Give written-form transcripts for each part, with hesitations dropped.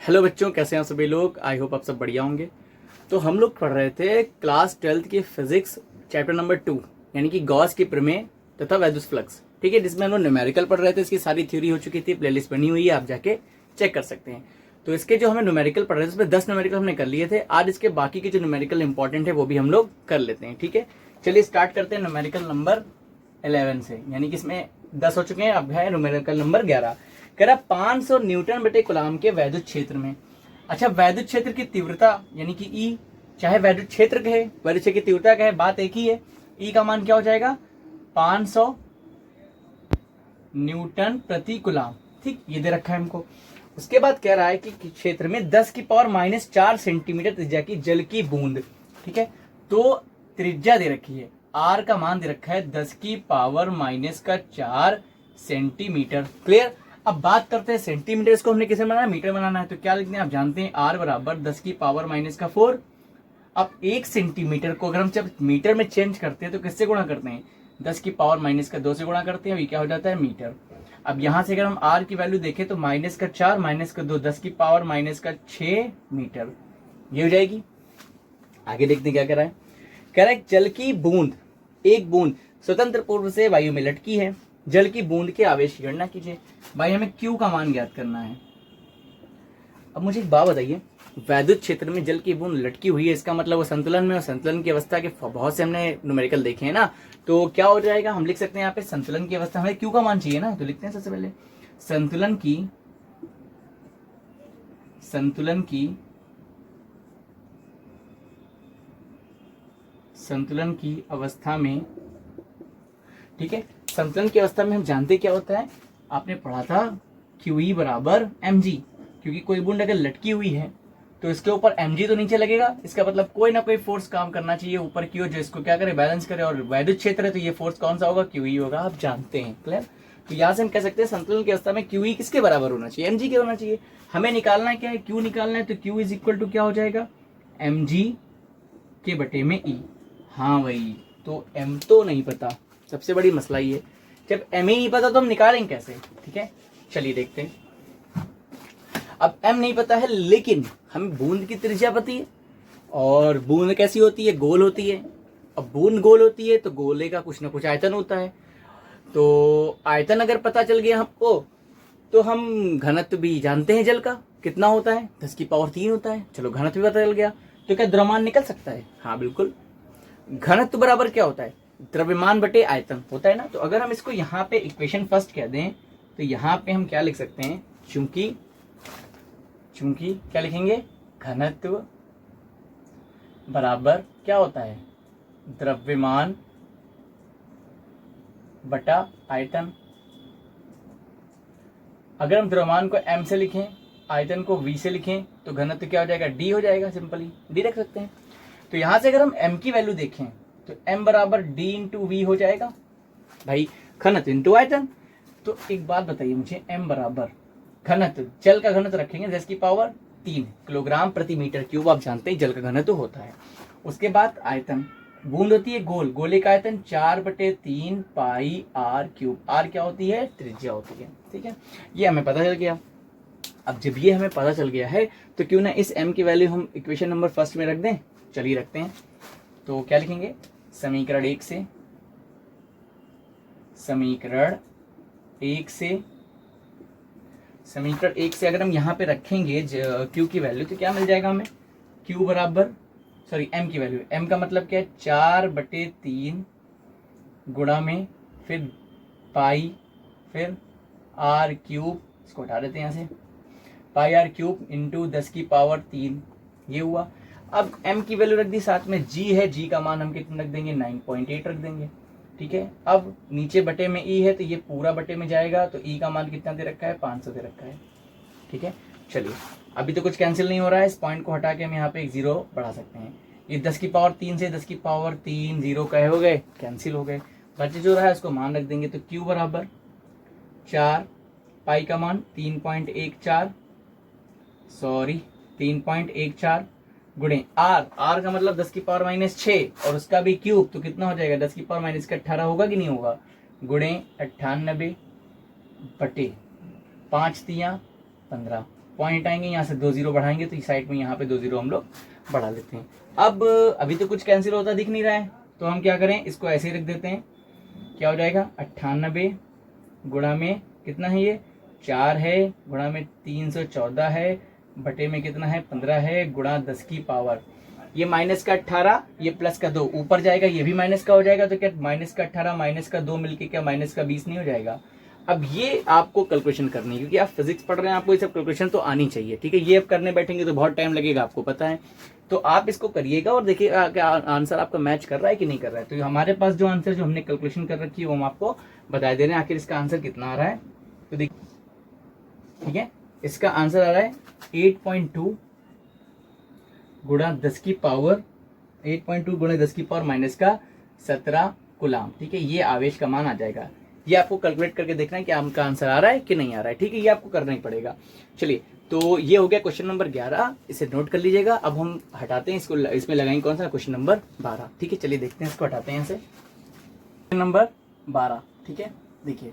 Hello बच्चों, कैसे हैं सभी लोग। आई होप आप सब बढ़िया होंगे। तो हम लोग पढ़ रहे थे क्लास 12th की फिजिक्स चैप्टर नंबर 2 यानी कि गॉस की प्रमेय तथा वैद्युत फ्लक्स। ठीक है, जिसमें हम लोग न्यूमेरिकल पढ़ रहे थे। इसकी सारी थ्योरी हो चुकी थी, प्लेलिस्ट बनी हुई है, आप जाके चेक कर सकते हैं। तो इसके जो हमें न्यूमेरिकल पढ़ रहे थे उसमें 10 न्यूमेरिकल हमने कर लिए थे। आज इसके बाकी के जो न्यूमेरिकल इंपॉर्टेंट है वो भी हम लोग कर लेते हैं। ठीक है, चलिए स्टार्ट करते हैं न्यूमेरिकल नंबर 11 से, यानी कि इसमें 10 हो चुके हैं, अब है न्यूमेरिकल नंबर 11। कह रहा 500 न्यूटन बटे कूलाम के वैद्युत क्षेत्र में। अच्छा, वैद्युत क्षेत्र की तीव्रता यानी कि ई, चाहे वैद्युत क्षेत्र कहे वैद्युत क्षेत्र की तीव्रता कहे, बात एक ही है। ई का मान क्या हो जाएगा? 500 न्यूटन प्रति कूलाम। ठीक, ये दे रखा है हमको। उसके बाद कह रहा है कि क्षेत्र में 10 की पावर -4 सेंटीमीटर त्रिज्या की जल की बूंद। ठीक है, तो त्रिज्या दे रखी है, आर का मान दे रखा है 10 की पावर -4 सेंटीमीटर। क्लियर। अब बात करते हैं सेंटीमीटर, इसको हमने किसे बनाना है? मीटर बनाना है। तो क्या लिखते हैं आप जानते हैं, आर बराबर 10 की पावर -4। अब 1 सेंटीमीटर को अगर हम जब मीटर में चेंज करते हैं तो किससे गुणा करते हैं? 10 की पावर -2 से गुणा करते हैं, ये क्या हो जाता है? मीटर। अब यहां से अगर हम आर की वैल्यू देखें तो -4 -2 10 की पावर -6 मीटर, ये हो जाएगी। आगे देखते हैं क्या कह रहा है। कह रहा है जल की बूंद, एक बूंद स्वतंत्र पूर्व से वायु में लटकी है। जल की बूंद के आवेश की गणना कीजिए। भाई हमें क्यू का मान ज्ञात करना है। अब मुझे एक बात बताइए, वैद्युत क्षेत्र में जल की बूंद लटकी हुई है, इसका मतलब वो संतुलन में, और संतुलन की अवस्था के बहुत से हमने न्यूमेरिकल देखे हैं ना। तो क्या हो जाएगा, हम लिख सकते हैं यहाँ पे संतुलन की अवस्था, हमें क्यू का मान चाहिए ना। तो लिखते हैं सबसे पहले संतुलन की अवस्था में। ठीक है, संतुलन की अवस्था में हम जानते क्या होता है, आपने पढ़ा था QE बराबर mg, क्योंकि कोई बूंद अगर लटकी हुई है तो इसके ऊपर mg तो नीचे लगेगा। इसका मतलब कोई ना कोई फोर्स काम करना चाहिए ऊपर की ओर, जो इसको क्या करे, बैलेंस करे। और वैद्युत क्षेत्र है तो ये फोर्स कौन सा होगा? QE होगा, आप जानते हैं। क्लियर। तो यहाँ से हम कह सकते हैं संतुलन की अवस्था में QE किसके बराबर होना चाहिए? mg के होना चाहिए। हमें निकालना है क्या है? Q निकालना है। तो Q इज इक्वल टू क्या हो जाएगा? mg के बटे में E। हाँ भाई, तो m तो नहीं पता, सबसे बड़ी मसला ये। जब m ही नहीं पता तो हम निकालेंगे कैसे? ठीक है, चलिए देखते हैं। अब m नहीं पता है, लेकिन हमें बूंद की त्रिज्या पता है। और बूंद कैसी होती है? गोल होती है। अब बूंद गोल होती है तो गोले का कुछ ना कुछ आयतन होता है। तो आयतन अगर पता चल गया हमको तो हम घनत्व भी जानते हैं। जल का कितना होता है? 10 की पावर 3 होता है। चलो, घनत्व भी पता चल गया, तो क्या द्रव्यमान निकल सकता है? हाँ बिल्कुल। घनत्व बराबर क्या होता है? द्रव्यमान बटे आयतन होता है ना। तो अगर हम इसको यहाँ पे इक्वेशन फर्स्ट कह दें तो यहाँ पे हम क्या लिख सकते हैं? चूंकि क्या लिखेंगे? घनत्व बराबर क्या होता है? द्रव्यमान बटा आयतन। अगर हम द्रव्यमान को m से लिखें, आयतन को v से लिखें, तो घनत्व क्या हो जाएगा? d हो जाएगा। सिंपली d रख सकते हैं। तो यहां से अगर हम m की वैल्यू देखें तो m बराबर d इंटू वी हो जाएगा। भाई घनत्व इंटू आयतन। तो एक बात बताइए मुझे, m बराबर घनत्व, जल का घनत्व रखेंगे 10 की पावर 3 किलोग्राम प्रति मीटर क्यूब, आप जानते हैं जल का घनत्व होता है। उसके बाद आयतन, बूंद होती है गोल, गोले का आयतन 4/3 पाई आर क्यूब। आर क्या होती है? त्रिज्या होती है। ठीक है, ये हमें पता चल गया। अब जब ये हमें पता चल गया है तो क्यों ना इस m की वैल्यू हम इक्वेशन नंबर फर्स्ट में रख दें। चलिए रखते हैं। तो क्या लिखेंगे? समीकरण 1 से अगर हम यहाँ पे रखेंगे Q की वैल्यू तो क्या मिल जाएगा हमें? Q बराबर, सॉरी M की वैल्यू, M का मतलब क्या है? 4/3 गुणा में फिर पाई फिर R क्यूब, इसको हटा देते हैं यहाँ से, पाई R क्यूब इंटू 10 की पावर 3, ये हुआ। अब m की वैल्यू रख दी, साथ में g है, g का मान हम कितना रख देंगे? 9.8 रख देंगे। ठीक है, अब नीचे बटे में e है तो ये पूरा बटे में जाएगा, तो e का मान कितना दे रखा है? 500 दे रखा है। ठीक है, चलिए अभी तो कुछ कैंसिल नहीं हो रहा है, इस पॉइंट को हटा के हम यहाँ पे एक 0 बढ़ा सकते हैं। ये 10 की पावर 3 से 10 की पावर 3 0 कहे हो गए, कैंसिल हो गए। बचे जो रहा है उसको मान रख देंगे। तो q बराबर 4, पाई का मान 3.14 गुणे r का मतलब 10 की पावर -6 और उसका भी क्यूब, तो कितना हो जाएगा? 10 की पावर -18 होगा कि नहीं होगा? गुणे 98 बटे 5 तियां 15। पॉइंट आएंगे, यहाँ से 2 जीरो बढ़ाएंगे तो इस साइड में यहाँ पे 2 जीरो हम लोग बढ़ा लेते हैं। अब अभी तो कुछ कैंसिल होता दिख नहीं रहा है, तो हम क्या करें, इसको ऐसे ही रख देते हैं। क्या हो जाएगा, 98 गुणा में कितना है ये 4 है, गुणा में 314 है, बटे में कितना है 15 है, गुणा 10 की पावर, ये माइनस का 18, ये प्लस का 2 ऊपर जाएगा, ये भी माइनस का हो जाएगा, तो क्या माइनस का 18 माइनस का 2 मिलके क्या माइनस का 20 नहीं हो जाएगा। अब ये आपको कैलकुलेशन करनी है, क्योंकि आप फिजिक्स पढ़ रहे हैं, आपको ये सब कैलकुलेशन तो आनी चाहिए, ठीक है। ये अब करने बैठेंगे तो बहुत टाइम लगेगा, आपको पता है, तो आप इसको करिएगा और देखिएगा क्या आंसर आपका मैच कर रहा है कि नहीं कर रहा है। तो हमारे पास जो आंसर जो हमने कैलकुलेशन कर रखी है वो हम आपको बता दे रहे हैं, आखिर इसका आंसर कितना आ रहा है। तो देखिए, ठीक है, इसका आंसर आ रहा है 8.2 गुणा 10 की पावर 8.2 गुणा 10 की पावर माइनस का 17 कूलाम, ठीक है। ये आवेश का मान आ जाएगा। ये आपको कैलकुलेट करके देखना है कि आपका आंसर आ रहा है कि नहीं आ रहा है, ठीक है। ये आपको करना ही पड़ेगा। चलिए, तो ये हो गया क्वेश्चन नंबर 11, इसे नोट कर लीजिएगा। अब हम हटाते हैं इसको, इसमें लगाएंगे कौन सा, क्वेश्चन नंबर 12, ठीक है। चलिए देखते हैं, इसको हटाते हैं। क्वेश्चन नंबर 12, ठीक है। देखिए,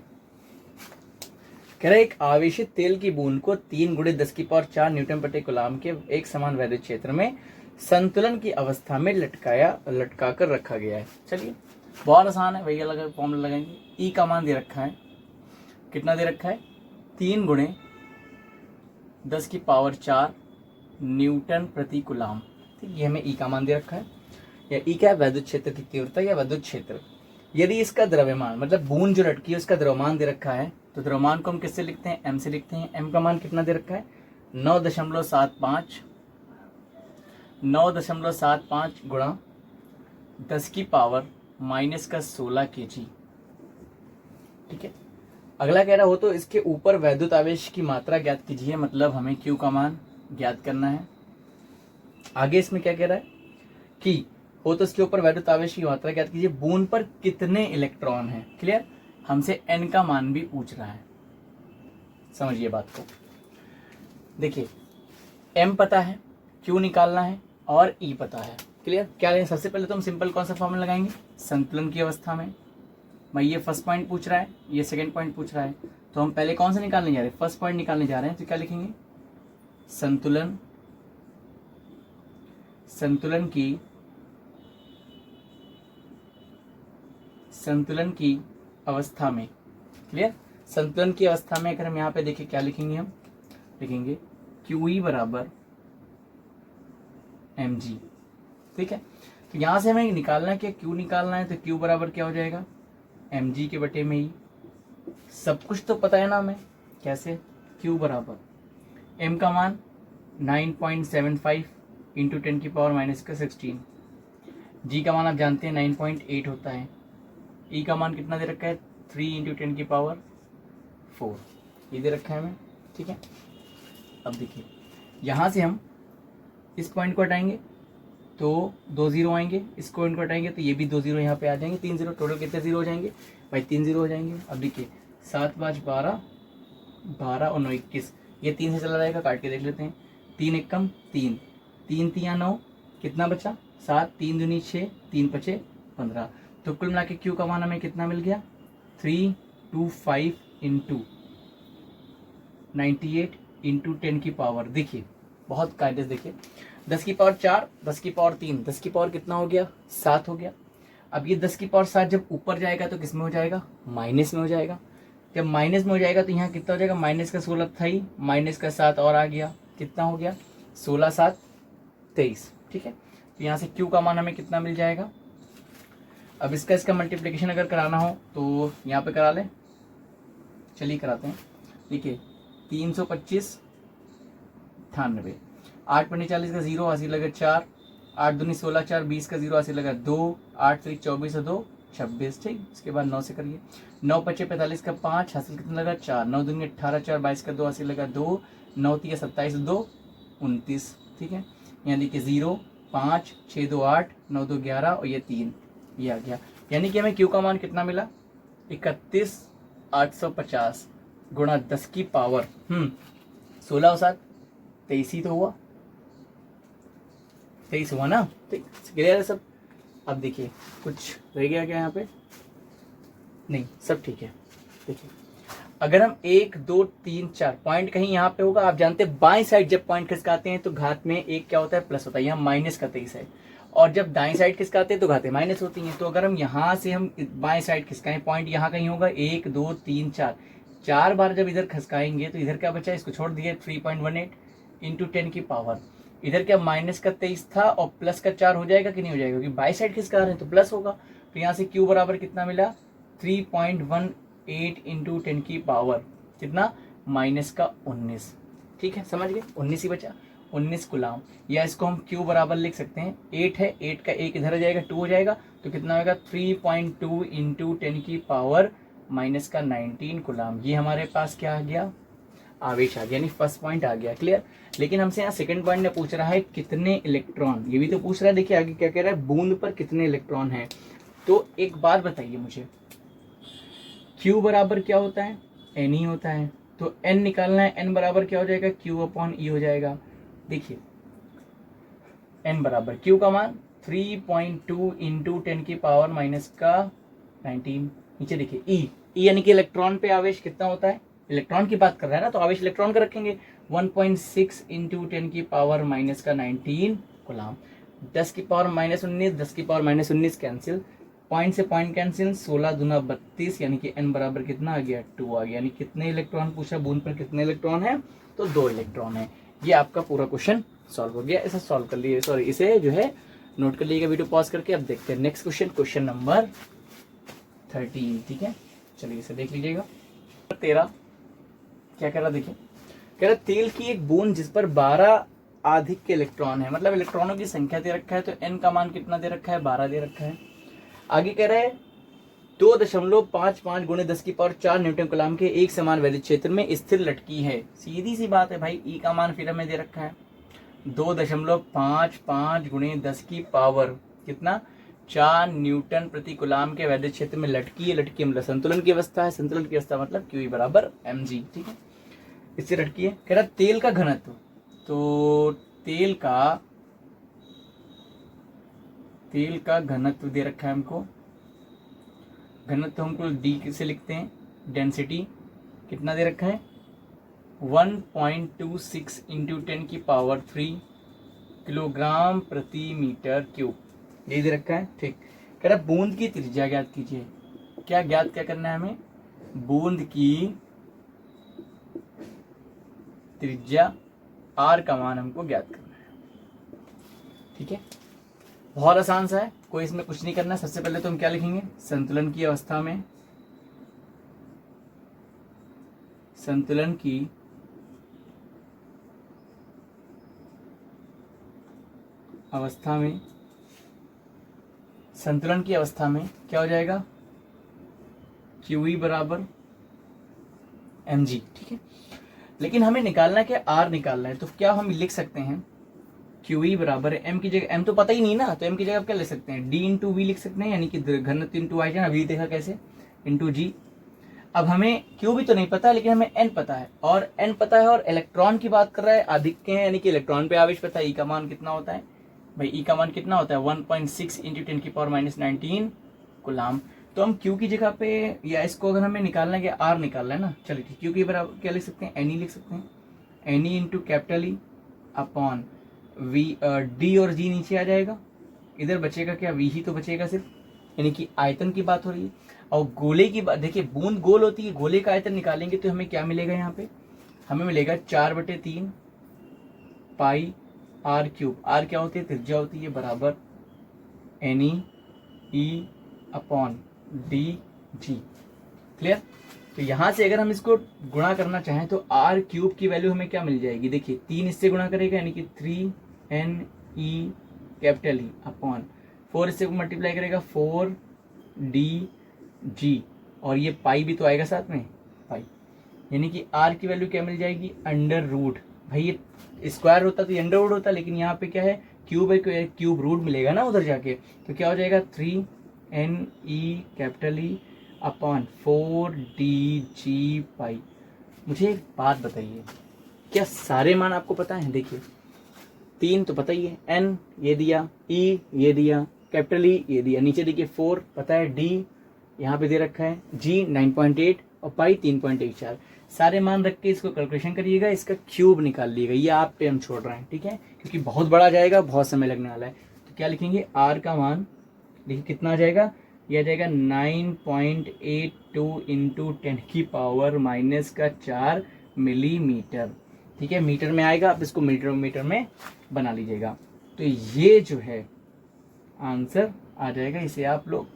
कह रहा है एक आवेशित तेल की बूंद को 3 गुणे 10 की पावर 4 न्यूटन प्रति कूलाम के एक समान वैद्युत क्षेत्र में संतुलन की अवस्था में लटका कर रखा गया है। चलिए, बहुत आसान है, वही अलग फॉर्मूला लगाएंगे। ई का मान दे रखा है, कितना दे रखा है, 3 गुणे 10 की पावर 4 न्यूटन प्रति कूलाम, ठीक। ये हमें ई का मान दे रखा है, या ई क्या है, वैद्युत क्षेत्र की तीव्रता या वैद्युत क्षेत्र। यदि इसका द्रव्यमान मतलब बूंद जो लटकी है उसका द्रव्यमान दे रखा है, तो द्रव्यमान को हम किससे लिखते हैं, एम से लिखते हैं। एम का मान कितना दे रखा है, 9.75 गुणा 10 की पावर माइनस का 16 kg, ठीक है। अगला कह रहा हो तो इसके ऊपर वैद्युत आवेश की मात्रा ज्ञात कीजिए, मतलब हमें Q का मान ज्ञात करना है। आगे इसमें क्या कह रहा है कि हो तो इसके ऊपर वैद्युत आवेश की मात्रा ज्ञात कीजिए, बूंद पर कितने इलेक्ट्रॉन हैं। क्लियर, हमसे N का मान भी पूछ रहा है, समझिए बात को। देखिए, M पता है, Q निकालना है और E पता है। क्लियर, क्या लें, सबसे पहले तो हम सिंपल कौन सा फॉर्मूला लगाएंगे, संतुलन की अवस्था में। मैं ये फर्स्ट पॉइंट पूछ रहा है, ये सेकंड पॉइंट पूछ रहा है, तो हम पहले कौन सा निकालने जा रहे हैं, फर्स्ट पॉइंट निकालने जा रहे हैं। तो क्या लिखेंगे, संतुलन की अवस्था में। क्लियर, संतुलन की अवस्था में अगर हम यहाँ पे देखें क्या लिखेंगे, हम लिखेंगे QE बराबर mg, ठीक है। तो यहाँ से हमें निकालना है कि Q निकालना है, तो Q बराबर क्या हो जाएगा, mg के बटे में ही। सब कुछ तो पता है ना हमें, कैसे, Q बराबर m का मान 9.75 इंटू 10 की पावर माइनस का 16, g का मान आप जानते हैं 9.8 होता है, e का मान कितना दे रखा है 3 इंटू 10 की पावर 4, ये दे रखा है हमें, ठीक है। अब देखिए, यहाँ से हम इस पॉइंट को हटाएंगे तो 2 जीरो आएंगे, इस पॉइंट को हटाएंगे तो ये भी 2 जीरो यहाँ पे आ जाएंगे, 3 जीरो, टोटल कितने जीरो हो जाएंगे भाई, 3 जीरो हो जाएंगे। अब देखिए, 7 5 12, 12 और 9 21, ये 3 से चला जाएगा, काट के देख लेते हैं। 3 1 कम 3, 3 3 9, कितना बचा 7, 3 दूनी 6, 3 5 15, तो कुल मिला के Q का मान हमें कितना मिल गया, 325 इंटू 98 इंटू 10 की पावर। देखिए, बहुत कायदे से देखिए, 10 की पावर 4, 10 की पावर 3, 10 की पावर कितना हो गया, 7 हो गया। अब ये 10 की पावर 7 जब ऊपर जाएगा तो किस में हो जाएगा, माइनस में हो जाएगा। जब माइनस में हो जाएगा तो यहाँ कितना हो जाएगा, माइनस का 16 था ही, माइनस का 7 और आ गया, कितना हो गया 16 7 23, ठीक है। तो यहाँ से Q का मान हमें कितना मिल जाएगा। अब इसका मल्टीप्लिकेशन अगर कराना हो तो यहाँ पे करा लें, चलिए कराते हैं। देखिए, 325 98, 8 पंजे 40 का 0 हासिल लगा 4, 8 दूनी 16 4 20 का 0 हासिल लगा 2, 8 3 24 और 2 26, ठीक। इसके बाद 9 से करिए, 9 5 45 का 5 हासिल कितना लगा 4, 9 दूनी 18 4 22 का 2 हासिल लगा 2, 9 3 27 2 29, ठीक है। यहाँ देखिए 0 5 6 2 8 9 2 11 और ये 3, ये आ गया। यानी कि हमें Q का मान कितना मिला, 31 850 गुणा 10 की पावर 16 और 7 23 ही तो हुआ, 23 हुआ ना, ठीक, क्लियर है सब। अब देखिए, कुछ रह गया क्या यहाँ पे, नहीं, सब ठीक है। देखिए, अगर हम 1 2 3 4 पॉइंट कहीं यहाँ पे होगा, आप जानते हैं बाएं साइड जब पॉइंट खिसकाते हैं तो घात में एक क्या होता है, प्लस होता है, यहाँ माइनस का 23 है, और जब दाएं साइड खिसकाते हैं तो घातें माइनस होती हैं। तो अगर हम यहाँ से हम बाएं साइड खिसकाएं, पॉइंट यहाँ कहीं होगा, 1 2 3 4, 4 बार जब इधर खिसकाएंगे तो इधर क्या बचा, इसको छोड़ दिया, 3.18 इंटू 10 की पावर, इधर क्या माइनस का 23 था और प्लस का 4 हो जाएगा कि नहीं हो जाएगा, क्योंकि बाई साइड खिसका रहे हैं तो प्लस होगा। तो यहाँ से क्यू बराबर कितना मिला, 3.18 इंटू 10 की पावर कितना, माइनस का 19। ठीक है, समझ गए, 19 ही बचा, 19 कुलाम। या इसको हम क्यू बराबर लिख सकते हैं, 8 है, 8 का 1 इधर आ जाएगा, 2 हो जाएगा, तो कितना होगा, 3.2 इंटू 10 की पावर माइनस का 19 कुलाम। ये हमारे पास क्या आ गया, आवेश आ गया, यानी फर्स्ट पॉइंट आ गया। क्लियर। लेकिन हमसे यहाँ सेकंड पॉइंट में पूछ रहा है कितने इलेक्ट्रॉन, ये भी तो पूछ रहा है। देखिए आगे क्या कह रहा है, बूंद पर कितने इलेक्ट्रॉन हैं। तो एक बात बताइए मुझे, Q बराबर क्या होता है, N ही होता है, तो N निकालना है, N बराबर क्या हो जाएगा, Q अपॉन E हो जाएगा। देखिए N बराबर Q का मान 3.2 इंटू 10 की पावर माइनस का 19। नीचे देखिए E यानी कि इलेक्ट्रॉन पे आवेश कितना होता है, इलेक्ट्रॉन की बात कर रहा है ना, तो आवेश इलेक्ट्रॉन का रखेंगे, 1.6 इंटू 10 की पावर माइनस का 19 कुलाम। 10 की पावर माइनस 19, 10 की पावर माइनस 19 कैंसिल, पॉइंट से पॉइंट कैंसिल, 16 दूना 32, यानी कि N बराबर कितना आ गया, 2 आ गया। यानी कितने इलेक्ट्रॉन पूछा, बूंद पर कितने इलेक्ट्रॉन है, तो 2 इलेक्ट्रॉन है। ये आपका पूरा क्वेश्चन सॉल्व हो गया। इसे सॉल्व कर लिए, सॉरी इसे जो है नोट कर लीजिएगा वीडियो पॉज करके। अब देखते हैं नेक्स्ट क्वेश्चन, क्वेश्चन नंबर 13। ठीक है, चलिए इसे देख लीजिएगा। 13 क्या कह रहा, देखिए कह रहा तेल की एक बूंद जिस पर 12 अधिक के इलेक्ट्रॉन है, मतलब इलेक्ट्रॉनों की संख्या दे रखा है, तो N का मान कितना दे रखा है, 12 दे रखा है। आगे कह रहा है 2.55 गुणे 10 की पावर 4 न्यूटन कूलम के एक समान वैद्युत क्षेत्र में स्थिर लटकी है। सीधी सी बात है भाई, E का मान फिर हमें दे रखा है 2.55 गुणे 10 की पावर कितना, 4 न्यूटन प्रति कूलम के वैद्युत क्षेत्र में लटकी है। लटकी मतलब संतुलन की अवस्था है, संतुलन की अवस्था मतलब Q बराबर mg। ठीक है, इससे लटकी है। कह रहा तेल का घनत्व, तो तेल का घनत्व दे रखा है हमको, घनत्व हमको D से लिखते हैं, डेंसिटी कितना दे रखा है, 1.26 इंटू 10 की पावर 3 किलोग्राम प्रति मीटर क्यूब, ये दे रखा है। ठीक, कह रहा बूंद की त्रिज्या ज्ञात कीजिए। क्या ज्ञात क्या करना है हमें, बूंद की त्रिज्या R का मान हमको ज्ञात करना है। ठीक है, बहुत आसान सा है, कोई इसमें कुछ नहीं करना। सबसे पहले तो हम क्या लिखेंगे, संतुलन की अवस्था में, संतुलन की अवस्था में, संतुलन की अवस्था में क्या हो जाएगा, QE बराबर mg। ठीक है, लेकिन हमें निकालना क्या, R निकालना है, तो क्या हम लिख सकते हैं, QE बराबर है M की जगह, M तो पता ही नहीं ना, तो M की जगह क्या ले सकते हैं, D इंटू वी लिख सकते हैं, यानी कि घनत्व इंटू आई, अभी देखा कैसे, इंटू G। अब हमें Q भी तो नहीं पता, लेकिन हमें N पता है, और N पता है, और इलेक्ट्रॉन की बात कर रहा है, अधिक के हैं, यानी कि इलेक्ट्रॉन पे आवेश पता है। E का मान कितना होता है भाई, E का मान कितना होता है, 1.6 इंटू 10 की पावर माइनस 19 कुलाम। तो हम Q की जगह पे, या इसको अगर हमें निकालना है कि R निकालना है ना, चलिए Q की बराबर क्या लिख सकते हैं, NE लिख सकते हैं, NE into capital E upon V, D और G नीचे आ जाएगा, इधर बचेगा क्या, V ही तो बचेगा सिर्फ, यानी कि आयतन की बात हो रही है। और गोले की बात, देखिए बूंद गोल होती है, गोले का आयतन निकालेंगे तो हमें क्या मिलेगा, यहाँ पे हमें मिलेगा 4/3 पाई R क्यूब। R क्या होती है, त्रिज्या होती है, बराबर NE E upon DG। Clear. तो यहाँ से अगर हम इसको गुणा करना चाहें तो R क्यूब की वैल्यू हमें क्या मिल जाएगी, देखिए 3 इससे गुणा करेगा, यानी कि 3NE कैपिटल E अपॉन 4 इससे मल्टीप्लाई करेगा 4DG, और ये पाई भी तो आएगा साथ में, पाई, यानी कि R की वैल्यू क्या मिल जाएगी, अंडर रूट। भाई ये स्क्वायर होता तो अंडर रूट होता, लेकिन यहाँ पे क्या है, क्यूब है, क्यूब रूट मिलेगा ना उधर जाके, तो क्या हो जाएगा 3NE capital E upon 4DG पाई। मुझे एक बात बताइए, क्या सारे मान आपको पता है, देखिए 3 तो पता ही है, N ये दिया, E ये दिया, कैपिटल E ये दिया, नीचे देखिए 4 पता है, D यहाँ पे दे रखा है, G 9.8, और पाई 3.14। सारे मान रख के इसको कैलकुलेशन करिएगा, इसका क्यूब निकाल लीजिएगा। ये आप पे हम छोड़ रहे हैं, ठीक है, क्योंकि बहुत बड़ा जाएगा, बहुत समय लगने वाला है। तो क्या लिखेंगे, आर का मान देखिए कितना आ जाएगा, यह आ जाएगा 9.82 इंटू 10⁻⁻4 मिलीमीटर। ठीक है, मीटर में आएगा, आप इसको मीटर में बना लीजिएगा। तो ये जो है आंसर आ जाएगा। इसे आप लोग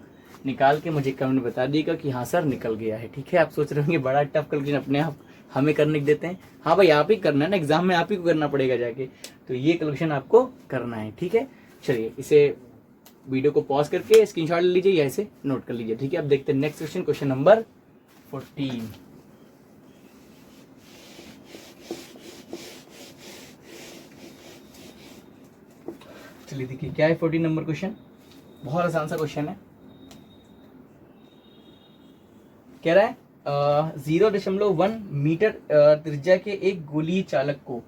निकाल के मुझे कमेंट बता दिएगा कि हाँ सर निकल गया है। ठीक है, आप सोच रहे होंगे बड़ा टफ कैलकुलेशन अपने आप हमें करने देते हैं। हाँ भाई, आप ही करना है ना, एग्जाम में आप ही को करना पड़ेगा जाके। तो ये कैलकुलेशन आपको करना है। ठीक है, चलिए इसे वीडियो को पॉज करके स्क्रीनशॉट ले लीजिए या इसे नोट कर लीजिए। ठीक है, अब देखते हैं नेक्स्ट क्वेश्चन, क्वेश्चन नंबर 14। चलिए देखिए क्या है 14 नंबर क्वेश्चन। बहुत आसान सा क्वेश्चन है। कह रहा है 0.1 मीटर त्रिज्या के एक गोलीय चालक को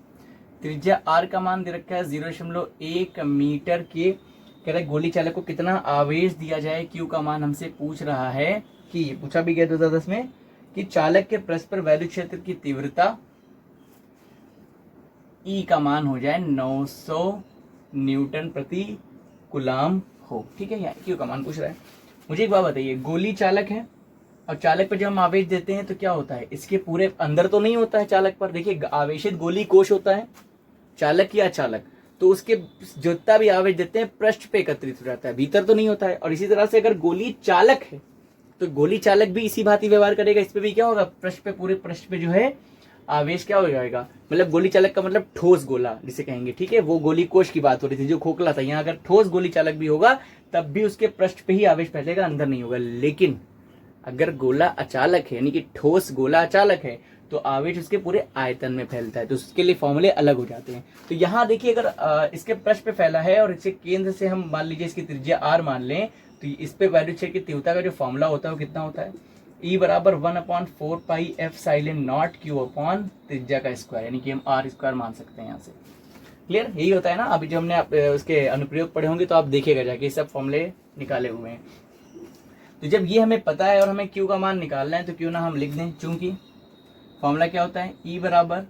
त्रिज्या r का मान दे रखा है 0.1 मीटर के। कह रहा है गोली चालक को कितना आवेश दिया जाए, q का मान हमसे पूछ रहा है। कि ये पूछा भी गया 2010 में कि चालक के परस्पर वैद्युत क्षेत्र की तीव्रता E का मान हो जाए 900 न्यूटन प्रति कूलाम हो। ठीक है, यहाँ q का मान पूछ रहा है। मुझे एक बात बताइए, गोली चालक है और चालक पर जब हम आवेश देते हैं तो क्या होता है, इसके पूरे अंदर तो नहीं होता है चालक पर। देखिए आवेशित गोली कोश होता है, चालक या चालक, तो उसके जितना भी आवेश देते हैं पृष्ठ पे एकत्रित हो जाता है, भीतर तो नहीं होता है। और इसी तरह से अगर गोली चालक है तो गोली चालक भी इसी भांति व्यवहार करेगा। इस पे भी क्या होगा, पृष्ठ पे, पूरे पृष्ठ पे जो है आवेश क्या हो जाएगा, मतलब गोली चालक का मतलब ठोस गोला जिसे कहेंगे। ठीक है, वो गोली कोश की बात हो रही थी जो खोखला था। यहाँ अगर ठोस गोली चालक भी होगा तब भी उसके पृष्ठ पे ही आवेश फैलेगा, अंदर नहीं होगा। लेकिन अगर गोला अचालक है, यानी कि ठोस गोला अचालक है, तो आवेश उसके पूरे आयतन में फैलता है। तो उसके लिए फॉर्मूले अलग हो जाते हैं। तो यहाँ देखिए, अगर इसके पृष्ठ पे फैला है और इसे केंद्र से हम मान लीजिए इसकी त्रिज्या r मान लें, तो इस पे वैद्युत क्षेत्र की तीव्रता का जो फॉर्मूला होता है वो कितना होता है, E बराबर 1/4 pi epsilon not q upon त्रिज्या का स्क्वायर, यानी कि हम r स्क्वायर मान सकते हैं यहाँ से। क्लियर, यही होता है ना। अभी जो हमने उसके अनुप्रयोग पढ़े होंगे तो आप देखिएगा जाके, सब फॉर्मूले निकाले हुए हैं। तो जब ये हमें पता है और हमें q का मान निकालना है तो क्यों ना हम लिख दें, चूंकि फॉर्मूला क्या होता है, E बराबर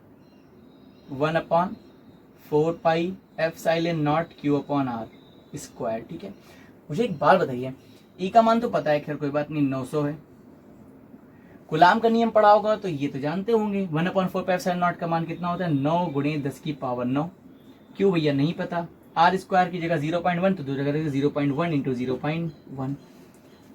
1/4 pi epsilon not q upon r square. ठीक है, मुझे एक बात बताइए, E का मान तो पता है, खैर कोई बात नहीं, 900 है। कूलाम का नियम पढ़ा होगा तो ये तो जानते होंगे, 1/4 पाई एप्सिलॉन नॉट का मान कितना होता है, 9 गुणे 10⁻9। क्यों भैया नहीं पता, r स्क्वायर की जगह 0.1 तो दो जगह 0.1 इंटू 0.1।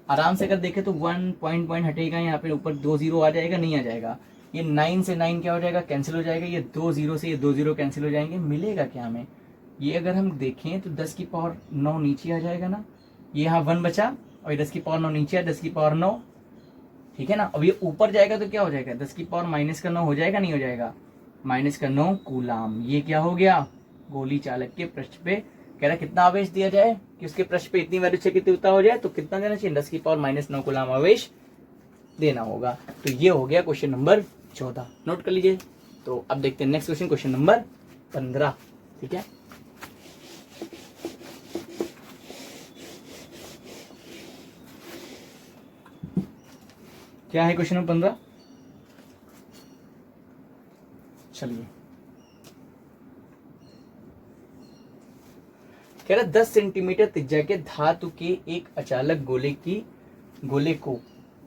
आराम से अगर देखें तो 1 पॉइंट हटेगा, यहाँ पे ऊपर 2 0 आ जाएगा, नहीं आ जाएगा। ये 9 से 9 क्या हो जाएगा, कैंसिल हो जाएगा। ये 2 0 से ये 2 0 कैंसिल हो जाएंगे। मिलेगा क्या हमें, ये अगर हम देखें तो 10⁻9 नीचे आ जाएगा ना, ये यहाँ 1 बचा और ये 10⁻9 नीचे है, 10⁻9। ठीक है ना। अब ये ऊपर जाएगा तो क्या हो जाएगा, 10⁻−9 हो जाएगा, नहीं हो जाएगा, -9 कूलाम। ये क्या हो गया, गोली चालक के पृष्ठ पे कह रहा है कितना आवेश दिया जाए कि उसके पृष्ठ पे इतनी वैद्युत क्षेत्र की तीव्रता हो जाए, तो कितना देना चाहिए, 10⁻−9 कूलाम आवेश देना होगा। तो ये हो गया क्वेश्चन नंबर 14, नोट कर लीजिए। तो अब देखते हैं नेक्स्ट क्वेश्चन, क्वेश्चन नंबर 15। ठीक है, क्या है क्वेश्चन नंबर 15, चलिए। कह रहा 10 सेंटीमीटर त्रिज्या के धातु के एक अचालक गोले को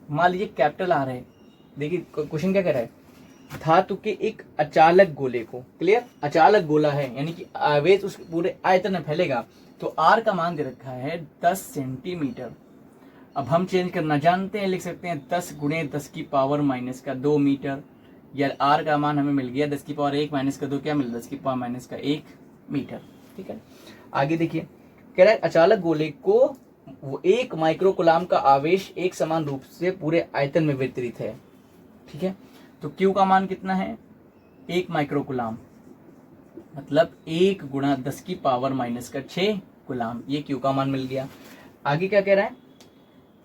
मान लीजिए कैपिटल आ रहा है। देखिए क्वेश्चन क्या कह रहा है, धातु के एक अचालक गोले को, क्लियर, अचालक गोला है यानी कि आवेश उस पूरे आयतन में फैलेगा। तो r का मान दे रखा है 10 सेंटीमीटर। अब हम चेंज करना जानते हैं, लिख सकते हैं 10 गुणे 10⁻⁻2 मीटर, या r का मान हमें मिल गया 10⁻1 - 2, क्या मिला, 10⁻1 मीटर। ठीक है, आगे देखिए, कह रहा है अचालक गोले को वो 1 माइक्रो कूलाम का आवेश एक समान रूप से पूरे आयतन में वितरित है। ठीक है, तो Q का मान कितना है, 1 माइक्रो कूलाम, मतलब 1 गुणा 10⁻⁻6 कूलाम। ये Q का मान मिल गया। आगे क्या कह रहा है,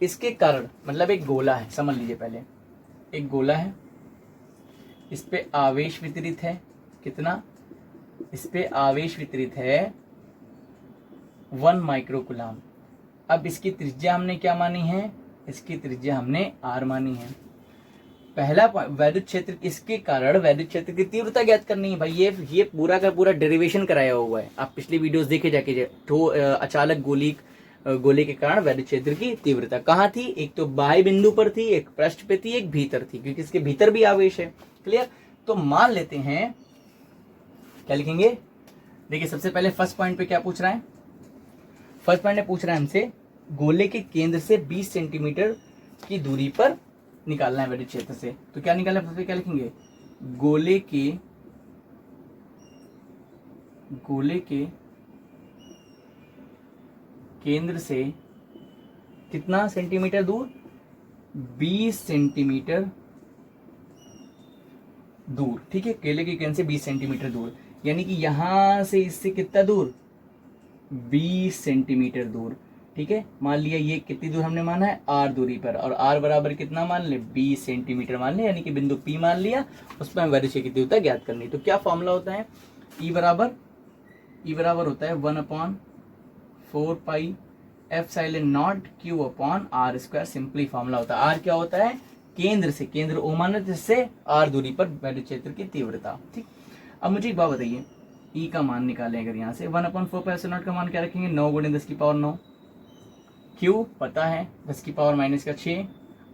इसके कारण, मतलब एक गोला है, समझ लीजिए पहले, एक गोला है, इस पे आवेश वितरित है, कितना, इस पे आवेश वितरित है 1 माइक्रो कूलाम। अब इसकी त्रिज्या हमने क्या मानी है, इसकी त्रिज्या हमने r मानी है। पहला वैद्युत क्षेत्र, इसके कारण वैद्युत क्षेत्र की तीव्रता ज्ञात करनी है भाई। ये पूरा का पूरा डेरिवेशन कराया हुआ है, आप पिछली वीडियोस देखे जाके। अचालक गोले के कारण वैद्युत क्षेत्र की तीव्रता कहाँ थी, एक तो बाह्य बिंदु पर थी, एक पृष्ठ पे थी, एक भीतर थी, क्योंकि इसके भीतर भी आवेश है। क्लियर। तो मान लेते हैं, क्या लिखेंगे, देखिए सबसे पहले फर्स्ट पॉइंट पे क्या पूछ रहा है, फर्स्ट पॉइंट में पूछ रहा है हमसे गोले के केंद्र से 20 सेंटीमीटर की दूरी पर निकालना है वैद्युत क्षेत्र से। तो क्या निकालना है, क्या लिखेंगे, गोले के केंद्र से कितना सेंटीमीटर दूर, 20 सेंटीमीटर दूर। ठीक है, केले के केंद्र से 20 सेंटीमीटर दूर, यानी कि यहां से इससे कितना दूर, 20 सेंटीमीटर दूर। ठीक है, मान लिया ये कितनी दूर हमने माना है, r दूरी पर, और r बराबर कितना मान ले, 20 सेंटीमीटर मान ले, यानी कि बिंदु P मान लिया, उस पर वैद्युत क्षेत्र की तीव्रता ज्ञात करनी। तो क्या फॉर्मूला होता है, E बराबर होता है 1/4 pi epsilon not Q upon r square. Simply formula होता है, r क्या होता है, केंद्र से, केंद्र O माना जिससे r दूरी पर वैद्युत क्षेत्र की तीव्रता। ठीक, अब मुझे एक बात बताइए, E का मान निकालें अगर यहाँ से 1/4 पाई एप्सिलॉन नॉट का मान क्या रखेंगे, 9 × 10⁹। Q पता है 10⁻⁻6,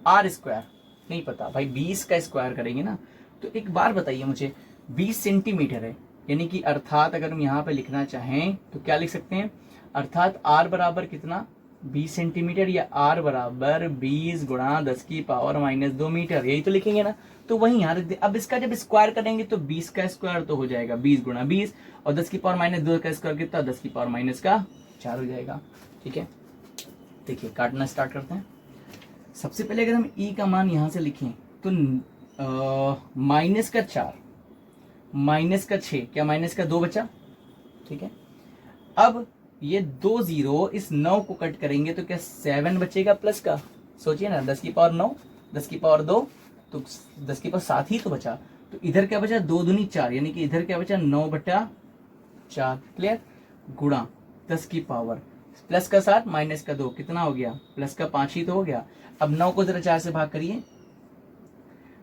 r स्क्वायर नहीं पता भाई, 20 का स्क्वायर करेंगे ना। तो एक बार बताइए मुझे, 20 सेंटीमीटर है, यानी कि अर्थात अगर हम यहाँ पे लिखना चाहें तो क्या लिख सकते हैं, अर्थात r बराबर कितना, 20 सेंटीमीटर, या r बराबर 20 × 10⁻² मीटर, यही तो लिखेंगे ना। तो वही यहाँ रख दे। अब इसका जब स्क्वायर करेंगे तो 20 का स्क्वायर तो हो जाएगा 20 × 20, और 10⁻² का स्क्वायर कितना, 10⁻4 हो जाएगा। ठीक है, देखिए काटना स्टार्ट करते हैं। सबसे पहले अगर हम E का मान यहां से लिखें तो -4 -6, क्या -2 बचा। ठीक है, अब ये 2 0 इस 9 को कट करेंगे तो क्या 7 बचेगा प्लस का, सोचिए ना, 10⁻9 10⁻2 तो 10⁻7 ही तो बचा। तो इधर क्या बचा, 2 दूनी 4, यानी कि इधर क्या बचा 9/4। क्लियर, गुणा 10 की पावर प्लस का 7 माइनस का 2 कितना हो गया, प्लस का 5 ही तो हो गया। अब 9 को जरा 4 से भाग करिए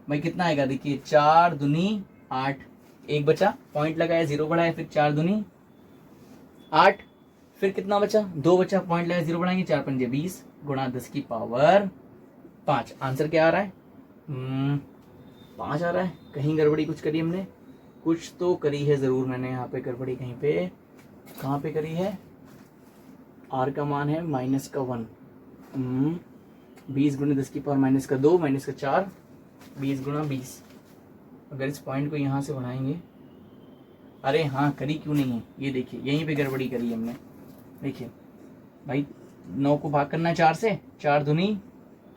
भाई, कितना आएगा, देखिए 4 दूनी 8, एक बचा, पॉइंट लगाया 0 बढ़ाया, फिर 4 दूनी 8, फिर कितना बचा, 2 बचा, पॉइंट लगाया 0 बढ़ाएंगे, 4 पंजे 20 गुणा 10 की पावर 5। आंसर क्या आ रहा है, 5 आ रहा है। कहीं गड़बड़ी कुछ करी हमने, कुछ तो करी है जरूर मैंने यहाँ पे गड़बड़ी, कहीं पे, कहाँ पे करी है, r का मान है -1, 20 × 10⁻² -4, 20 × 20। अगर इस पॉइंट को यहाँ से बढ़ाएंगे, अरे हाँ करी क्यों नहीं है, ये देखिए यहीं पे गड़बड़ी करी हमने। देखिए भाई 9 को भाग करना है 4 से, 4 दूनी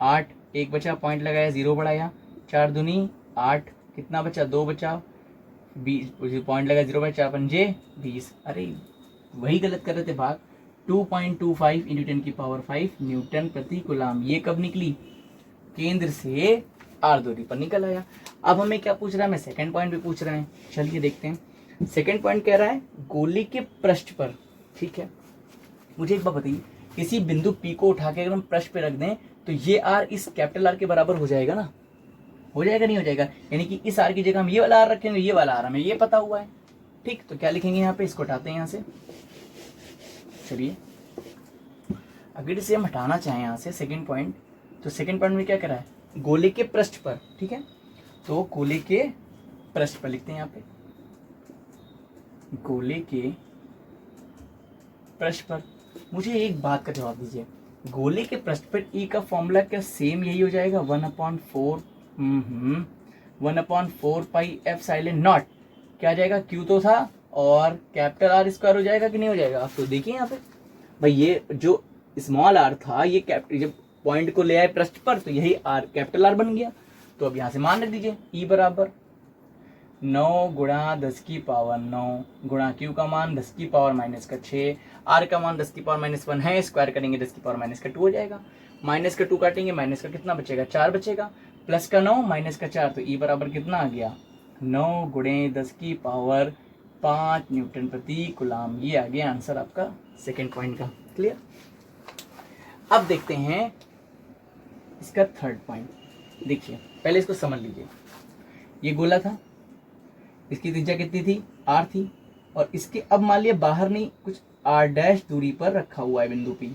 8, एक बचा, पॉइंट लगाया 0 बढ़ाया, 4 दूनी 8, कितना बचा, 2 बचा, 20 पॉइंट लगाया 0 बढ़ाया, 4 पंजे 20। अरे वही गलत कर रहे थे भाग, 2.25 × 10⁵ न्यूटन प्रति कूलाम। ये कब निकली, केंद्र से r दूरी पर निकल आया। अब हमें क्या पूछ रहा है, हमें सेकंड पॉइंट भी पूछ रहा है, चलिए देखते हैं। सेकंड पॉइंट कह रहा है गोले के पृष्ठ पर। ठीक है, मुझे एक बात बताइए, किसी बिंदु P को उठा के अगर हम पृष्ठ पे रख दें तो ये r इस कैपिटल R के बराबर हो जाएगा ना, हो जाएगा नहीं हो जाएगा, यानी कि इस r की जगह हम ये वाला r रखेंगे, ये वाला r हमें ये पता हुआ है। ठीक, तो क्या लिखेंगे यहाँ पे, इसको हटाते हैं यहाँ से। चलिए अगर इसे हम हटाना चाहें यहाँ से सेकंड पॉइंट, तो सेकंड पॉइंट में क्या करा है, गोले के पृष्ठ पर। ठीक है, तो गोले के पृष्ठ पर लिखते हैं यहाँ पे, गोले के पृष्ठ पर। मुझे एक बात का जवाब दीजिए, गोले के पृष्ठ पर E का फॉर्मूला क्या सेम यही हो जाएगा, 1/4 पाई एप्सिलॉन नॉट, क्या आ जाएगा, Q तो था, और कैपिटल R स्क्वायर हो जाएगा कि नहीं हो जाएगा। आप तो देखिए यहाँ पे भाई, ये जो स्मॉल r था, ये कैपिटल, जब पॉइंट को ले आए पृष्ठ पर तो यही r कैपिटल R बन गया। तो अब यहाँ से मान रख दीजिए, E बराबर 9 × 10⁻9 गुणा Q का मान 10⁻⁻6, R का मान 10⁻⁻1 है, स्क्वायर करेंगे 10⁻⁻2 हो जाएगा, माइनस का 2 काटेंगे, माइनस का कितना बचेगा, 4 बचेगा, प्लस का 9 माइनस का 4, तो E बराबर कितना आ गया, 9 × 10⁵ न्यूटन प्रति कूलाम। ये आ गया आंसर आपका सेकंड पॉइंट का। क्लियर। अब देखते हैं इसका थर्ड पॉइंट। देखिए पहले इसको समझ लीजिए, ये गोला था, इसकी त्रिज्या कितनी थी, r थी, और इसके अब मान लिया बाहर नहीं, कुछ r' दूरी पर रखा हुआ है बिंदु P।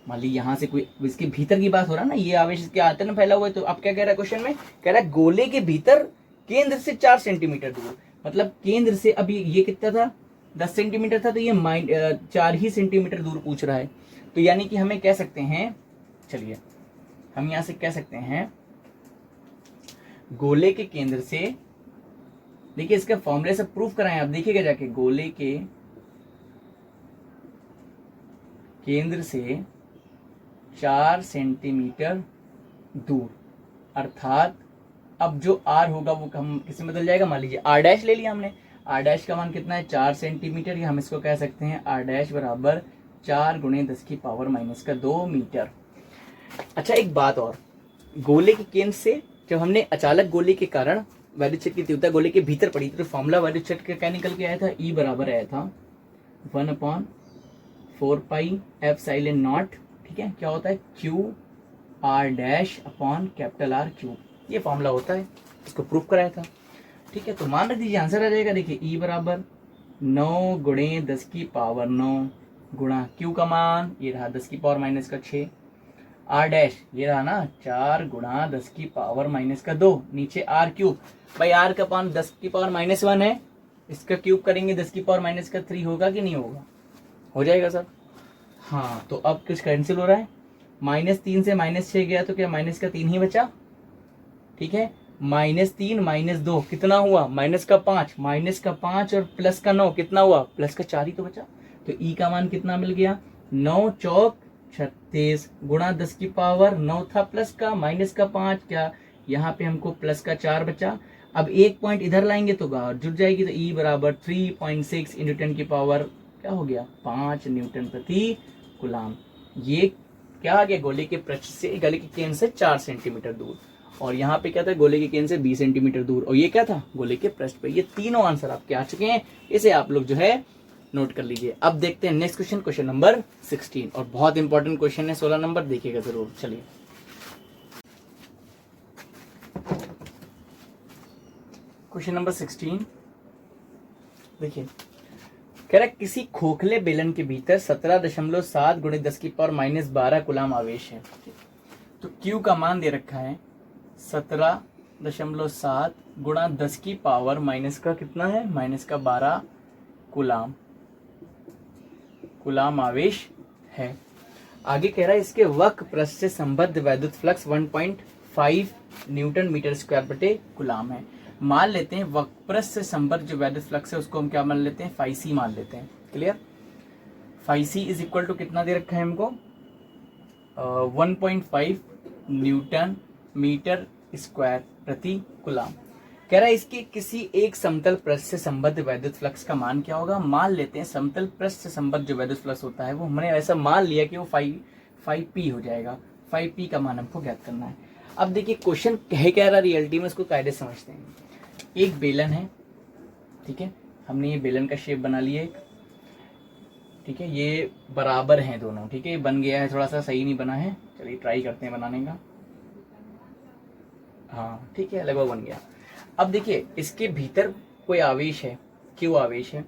मान ली यहां से कोई, इसके भीतर की बात हो रहा है ना, ये आवेश इसके आयतन में फैला हुआ है। तो अब क्या कह रहा है क्वेश्चन में, कह रहा है गोले के भीतर केंद्र से 4 सेंटीमीटर दूर, मतलब केंद्र से, अब ये कितना था, 10 सेंटीमीटर था, तो ये 4 ही सेंटीमीटर दूर पूछ रहा है। तो यानी कि हमें कह सकते हैं, चलिए हम यहां से कह सकते हैं गोले के केंद्र से, देखिए इसका फॉर्मूले से प्रूफ कराएं आप, देखिएगा जाके, गोले के केंद्र से 4 सेंटीमीटर दूर, अर्थात अब जो r होगा वो हम किस में बदल जाएगा, मान लीजिए r' ले लिया हमने, r' का मान कितना है, 4 सेंटीमीटर, या हम इसको कह सकते हैं r' बराबर 4 गुणे 10⁻⁻2 मीटर। अच्छा एक बात और, गोले के केंद्र से जब हमने अचानक गोले के कारण वैद्युत क्षेत्र की तीव्रता गोले के भीतर पड़ी थी, तो फॉर्मूला वैद्युत क्षेत्र का क्या निकल के आया था, E बराबर आया था 1/4πε0, ठीक है, क्या होता है, QR' R, ये फॉर्मूला होता है, इसको प्रूफ कराया था। ठीक है, तो मान रख दीजिए आंसर आ जाएगा, देखिए E बराबर 9 गुणे 10⁻9 गुणा Q का मान ये रहा 10⁻⁻6, R' ये रहा ना 4 गुणा 10⁻⁻2, नीचे R क्यूब, भाई R का मान 10⁻⁻1 है, इसका क्यूब करेंगे 10⁻⁻3 होगा कि नहीं होगा, हो जाएगा सर। हाँ, तो अब कुछ कैंसिल हो रहा है, -3 से -6 गया तो क्या माइनस का 3 ही बचा, ठीक है, -3 -2 कितना हुआ, -5 और प्लस का 9 कितना हुआ, प्लस का 4 ही तो बचा। तो E का मान कितना मिल गया, 9 चौक 36 गुणा 10⁻9 था प्लस का, माइनस का 5, क्या यहाँ पे हमको प्लस का 4 बचा। अब एक पॉइंट इधर लाएंगे तो जुड़ जाएगी, तो E बराबर 3.6 × 10⁻, क्या हो गया 5 न्यूटन प्रति कूलाम। ये क्या आ गया, गोले के पृष्ठ से, गोले के केंद्र से 4 सेंटीमीटर दूर, और यहाँ पे क्या था, गोले के केंद्र से 20 सेंटीमीटर दूर, और ये क्या था, गोले के पृष्ठ पे। ये तीनों आंसर आपके आ चुके हैं, इसे आप लोग जो है नोट कर लीजिए। अब देखते हैं नेक्स्ट क्वेश्चन, क्वेश्चन नंबर 16, और बहुत इंपॉर्टेंट क्वेश्चन है, 16 नंबर, देखिएगा जरूर। चलिए क्वेश्चन नंबर 16 देखिए, कह रहा है किसी खोखले बेलन के भीतर 17.7 गुणे 10⁻12 कूलाम आवेश है। तो Q का मान दे रखा है 17.7 गुणा 10⁻⁻ का कितना है, -12 कूलाम आवेश है। आगे कह रहा है इसके वक्र पृष्ठ से संबद्ध वैद्युत फ्लक्स 1.5 न्यूटन मीटर स्क्वायर बटे कूलाम है। मान लेते हैं वक्र पृष्ठ से संबद्ध जो वैद्युत फ्लक्स है उसको हम क्या मान लेते हैं, φc मान लेते हैं। Clear, φc is equal to कितना दे रखा है हमको, 1.5 न्यूटन मीटर स्क्वायर प्रति कूलाम। कह रहा है इसके किसी एक समतल पृष्ठ से संबद्ध वैद्युत फ्लक्स का मान क्या होगा। मान लेते हैं समतल पृष्ठ से संबद्ध जो वैद्युत फ्लक्स होता है वो हमने ऐसा मान लिया कि वो 5p हो जाएगा। 5p का मान हमको ज्ञात करना है। अब देखिए क्वेश्चन कह रहा रियलिटी में, उसको कायदे समझते हैं। एक बेलन है, ठीक है, हमने ये बेलन का शेप बना लिया एक, ठीक है, ये बराबर हैं दोनों, ठीक है, ये बन गया है, थोड़ा सा सही नहीं बना है, चलिए ट्राई करते हैं बनाने का। हाँ ठीक है, लगभग बन गया। अब देखिए इसके भीतर कोई आवेश है, Q आवेश है।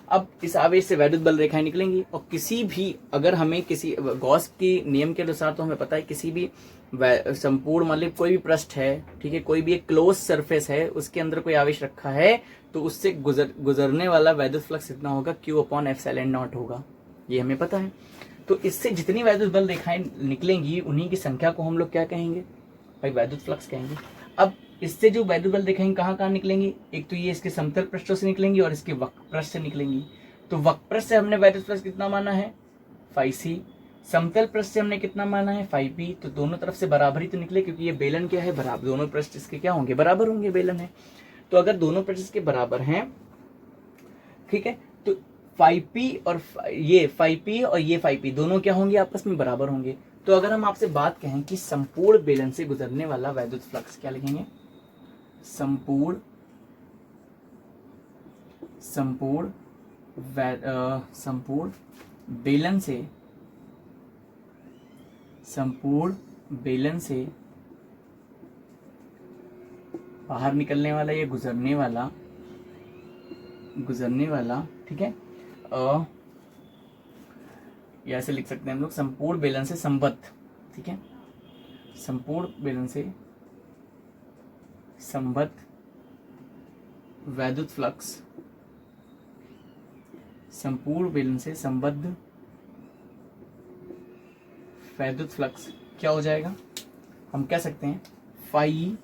अब इस आवेश से वैद्युत बल रेखाएं निकलेंगी, और किसी भी, अगर हमें किसी गॉस के नियम के अनुसार तो हमें पता है किसी भी संपूर्ण, मतलब कोई भी पृष्ठ है, ठीक है, कोई भी एक क्लोज सरफेस है, उसके अंदर कोई आवेश रखा है तो उससे गुजरने वाला वैद्युत फ्लक्स कितना होगा, Q/ε0 होगा, ये हमें पता है। तो इससे जितनी वैद्युत बल रेखाएं निकलेंगी उन्हीं की संख्या को हम लोग क्या कहेंगे भाई, वैद्युत फ्लक्स कहेंगे। अब इससे जो वैद्युत बल रेखाएं कहाँ कहाँ निकलेंगी, एक तो ये इसके समतल पृष्ठों से निकलेंगी और इसके वक्र पृष्ठ से निकलेंगी। तो वक्र पृष्ठ से हमने वैद्युत फ्लक्स कितना माना है, φc, समतल पृष्ठ से हमने कितना माना है, φp। तो दोनों तरफ से बराबर ही तो निकले, क्योंकि ये बेलन क्या है, बराबर, दोनों पृष्ठ इसके क्या होंगे, बराबर होंगे, बेलन है। तो अगर दोनों पृष्ठ इसके बराबर हैं, ठीक है, तो φp और ये φp दोनों क्या होंगे, आपस में बराबर होंगे। तो अगर हम आपसे बात कहें कि संपूर्ण बेलन से गुजरने वाला वैद्युत फ्लक्स, क्या लिखेंगे, संपूर्ण बेलन से बाहर निकलने वाला या गुजरने वाला, ठीक है, या ऐसे लिख सकते हैं हम लोग, संपूर्ण बेलन से संबद्ध, ठीक है, संपूर्ण बेलन से संबद्ध वैद्युत फ्लक्स, संपूर्ण बेलन से संबद्ध वैद्युत फ्लक्स क्या हो जाएगा, हम कह सकते हैं फाई,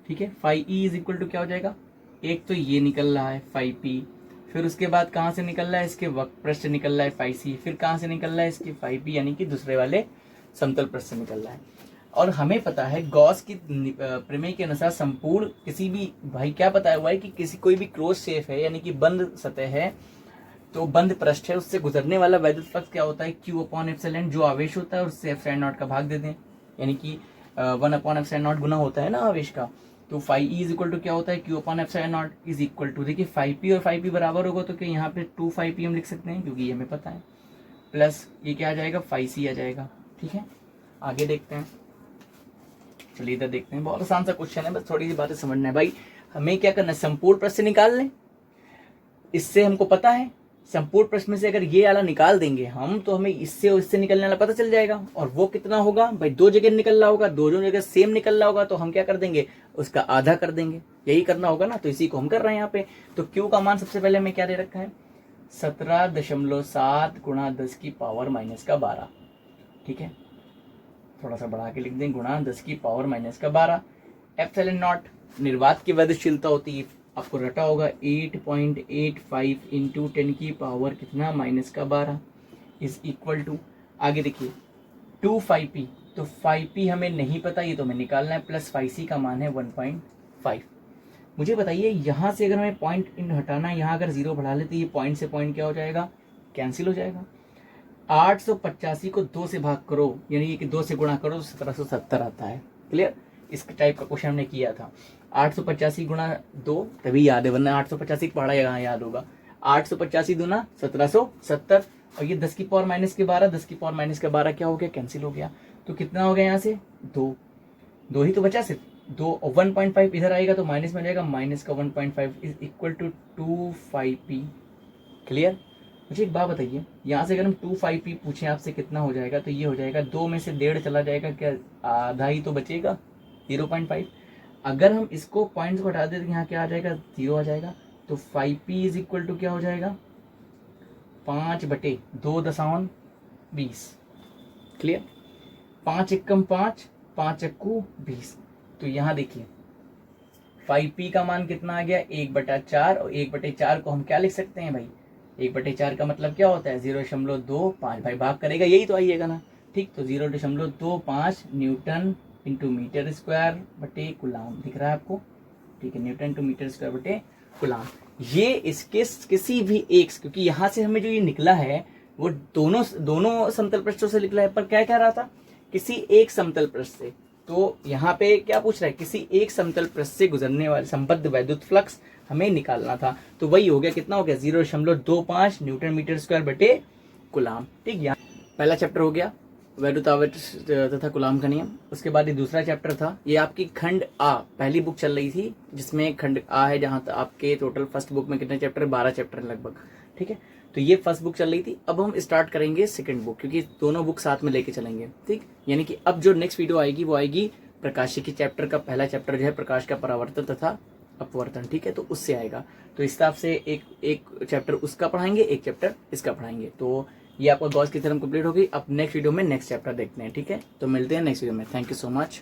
ठीक है, phi E is equal to क्या हो जाएगा, एक तो ये निकल रहा है फाई पी, फिर उसके बाद कहाँ से निकल रहा है, इसके वक्र पृष्ठ से निकल रहा है फाई सी, फिर कहाँ से निकल रहा है, इसके फाई पी, यानी कि दूसरे वाले समतल पृष्ठ से निकल रहा है। और हमें पता है गॉस की प्रमेय के अनुसार संपूर्ण किसी भी, भाई क्या बताया हुआ है कि किसी कोई भी क्लोज शेप है यानी कि बंद सतह है, तो बंद पृष्ठ है, उससे गुजरने वाला वैद्युत फ्लक्स क्या होता है, क्यू अपॉन एप्सिलॉन, जो आवेश होता है उससे एप्सिलॉन नॉट का भाग दे दें, यानी कि 1 अपॉन एप्सिलॉन नॉट गुना होता है ना आवेश का, तो phi E is equal to क्या होता है, Q upon epsilon not is equal to, देखिए फाई पी और फाई पी बराबर होगा तो क्या यहाँ पे 2 फाई पी हम लिख सकते हैं क्योंकि ये हमें पता है, प्लस ये क्या आ जाएगा, फाई सी आ जाएगा, ठीक है। आगे देखते हैं, चलिए इधर देखते हैं, बहुत आसान सा क्वेश्चन है, बस थोड़ी सी बातें समझना है भाई। हमें क्या करना है, संपूर्ण प्रश्न निकाल लें, इससे हमको पता है संपूर्ण प्रश्न में से अगर ये वाला निकाल देंगे हम, तो हमें इससे और इससे निकलने वाला पता चल जाएगा, और वो कितना होगा भाई, 2 जगह निकल रहा होगा, दोनों जगह सेम निकल रहा होगा, तो हम क्या कर देंगे, उसका आधा कर देंगे, यही करना होगा ना, तो इसी को हम कर रहे हैं यहाँ पे। तो क्यू का मान सबसे पहले हमें क्या दे रखा है, 17.7 गुणा 10 की पावर माइनस का 12, ठीक है, थोड़ा सा बढ़ा के लिख दें, गुणा 10 की पावर माइनस का 12, एप्सिलॉन नॉट निर्वात की वैद्युतशीलता होती है, आपको रटा होगा 8.85 इंटू 10 की पावर कितना माइनस का 12 इज इक्वल टू, आगे देखिए 2 फाई पी, तो फाई पी हमें नहीं पता, ये तो हमें निकालना है, प्लस फाई सी का मान है 1.5। मुझे बताइए यहाँ से अगर हमें पॉइंट इन हटाना है, यहाँ अगर 0 बढ़ा लेते, ये पॉइंट से पॉइंट क्या हो जाएगा, कैंसिल हो जाएगा। 885 को 2 से भाग करो, यानी कि 2 से गुणा करो, 1770 आता है। क्लियर, इस टाइप का क्वेश्चन हमने किया था। 885 गुणा 2, तभी याद है, वरना 885 पढ़ा यहाँ याद होगा। 885 दूना 1770, और ये 10 की पावर माइनस के 12, 10 की पावर माइनस का 12 क्या हो गया, कैंसिल हो गया। तो कितना हो गया यहाँ से, 2 ही तो बचा सिर्फ, 2 और 1.5 इधर आएगा तो माइनस में जाएगा, माइनस का 1.5 is equal to 2 phi P. Clear. मुझे एक बात बताइए, यहाँ से अगर हम 2 फाई पी पूछें आपसे कितना हो जाएगा, तो ये हो जाएगा 2 में से 1.5 चला जाएगा, क्या आधा ही तो बचेगा, 0.5। अगर हम इसको पॉइंट्स को हटा दें तो यहाँ क्या आ जाएगा, 0 आ जाएगा। तो 5p इज इक्वल टू क्या हो जाएगा, 5/2.20। क्लियर। 5 एकम 5, 5 अक्कू 20। तो यहाँ देखिए 5p का मान कितना आ गया, 1/4, और 1/4 को हम क्या लिख सकते हैं भाई, 1/4 का मतलब क्या होता है, 0.25 भाई, भाग करेगा यही तो आइएगा ना। ठीक, तो 0.25 न्यूटन इंटू मीटर स्क्वायर बटे कुलाम, दिख रहा है आपको। ठीक है, न्यूटन टू मीटर स्क्वायर बटे कुलाम। ये इसके किसी भी एक, क्योंकि यहाँ से हमें जो ये निकला है वो दोनों समतल पृष्ठों से निकला है, पर क्या कह रहा था, किसी एक समतल पृष्ठ से। तो यहाँ पे क्या पूछ रहा है, किसी एक समतल पृष्ठ से गुजरने वाले संबद्ध वैद्युत फ्लक्स हमें निकालना था। तो वही हो गया, कितना हो गया, 0.25 न्यूटन मीटर स्क्वायर बटे कुलाम। ठीक, यहाँ पहला चैप्टर हो गया वैद्युत आवेश तथा कुलाम का नियम। उसके बाद ये दूसरा चैप्टर था, ये आपकी खंड आ पहली बुक चल रही थी, जिसमें खंड आ है, जहाँ तक आपके टोटल फर्स्ट बुक में कितने चैप्टर, 12 चैप्टर लगभग। ठीक है, तो ये फर्स्ट बुक चल रही थी। अब हम स्टार्ट करेंगे सेकंड बुक, क्योंकि दोनों बुक साथ में लेके चलेंगे। ठीक, यानी कि अब जो नेक्स्ट वीडियो आएगी वो आएगी प्रकाशिकी चैप्टर का। पहला चैप्टर जो है प्रकाश का परावर्तन तथा अपवर्तन। ठीक है, तो उससे आएगा। तो इस हिसाब से एक चैप्टर उसका पढ़ाएंगे, एक चैप्टर इसका पढ़ाएंगे। तो ये आपका गॉस की थ्योरम कंप्लीट हो गई। अब नेक्स्ट वीडियो में नेक्स्ट चैप्टर देखते हैं। ठीक है, तो मिलते हैं नेक्स्ट वीडियो में। Thank you so much.